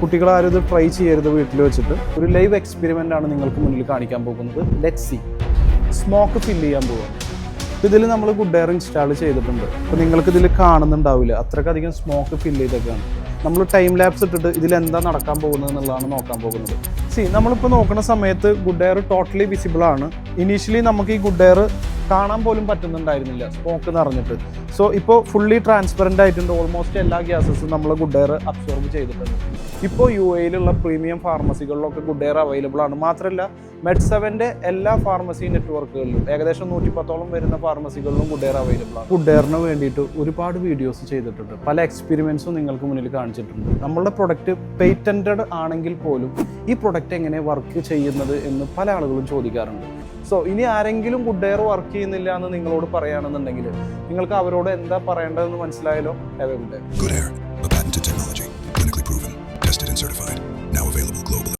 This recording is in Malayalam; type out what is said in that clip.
കുട്ടികളാരും ഇത് ട്രൈ ചെയ്യരുത് വീട്ടിൽ വെച്ചിട്ട്. ഒരു ലൈവ് എക്സ്പെരിമെൻ്റ് ആണ് നിങ്ങൾക്ക് മുന്നിൽ കാണിക്കാൻ പോകുന്നത്. Let's see. സ്മോക്ക് ഫില്ല് ചെയ്യാൻ പോവുകയാണ്. ഇതിൽ നമ്മൾ ഗുഡ് എയർ ഇൻസ്റ്റാൾ ചെയ്തിട്ടുണ്ട്. അപ്പോൾ നിങ്ങൾക്ക് ഇതിൽ കാണുന്നുണ്ടാവില്ല, അത്രയ്ക്കധികം സ്മോക്ക് ഫില്ല് ചെയ്തൊക്കെയാണ്. നമ്മൾ ടൈം ലാപ്സ് ഇട്ടിട്ട് ഇതിലെന്താ നടക്കാൻ പോകുന്നത് എന്നുള്ളതാണ് നോക്കാൻ പോകുന്നത്. നമ്മളിപ്പോൾ നോക്കുന്ന സമയത്ത് ഗുഡ് എയർ ടോട്ടലി വിസിബിൾ ആണ്. ഇനീഷ്യലി നമുക്ക് ഈ ഗുഡ് എയർ കാണാൻ പോലും പറ്റുന്നുണ്ടായിരുന്നില്ല, സ്മോക്ക് നിറഞ്ഞിട്ട്. സോ ഇപ്പോൾ ഫുള്ളി ട്രാൻസ്പെറൻ്റ് ആയിട്ടുണ്ട്. ഓൾമോസ്റ്റ് എല്ലാ ഗ്യാസസും നമ്മൾ ഗുഡ് എയർ അബ്സോർബ് ചെയ്തിട്ടുണ്ട്. ഇപ്പോൾ UAE-ലുള്ള പ്രീമിയം ഫാർമസികളിലൊക്കെ ഗുഡ് എയർ അവൈലബിൾ ആണ്. മാത്രമല്ല Med7ൻ്റെ എല്ലാ ഫാർമസി നെറ്റ്വർക്കുകളിലും ഏകദേശം 110ഓളം വരുന്ന ഫാർമസികളിലും ഗുഡ് എയർ അവൈലബിൾ ആണ്. ഗുഡ് എയറിന് വേണ്ടിയിട്ട് ഒരുപാട് വീഡിയോസ് ചെയ്തിട്ടുണ്ട്, പല എക്സ്പെരിമെൻറ്റ്സും നിങ്ങൾക്ക് മുന്നിൽ കാണിച്ചിട്ടുണ്ട്. നമ്മളുടെ പ്രൊഡക്റ്റ് പേറ്റൻറ്റഡ് ആണെങ്കിൽ പോലും ഈ പ്രൊഡക്റ്റ് എങ്ങനെ വർക്ക് ചെയ്യുന്നത് എന്ന് പല ആളുകളും ചോദിക്കാറുണ്ട്. സോ ഇനി ആരെങ്കിലും ഗുഡ് എയർ വർക്ക് ചെയ്യുന്നില്ല എന്ന് നിങ്ങളോട് പറയുകയാണെന്നുണ്ടെങ്കിൽ നിങ്ങൾക്ക് അവരോട് എന്താ പറയേണ്ടതെന്ന് മനസ്സിലായല്ലോ. Have A good air. Good Air, a patented technology, clinically proven, tested and certified, now available globally.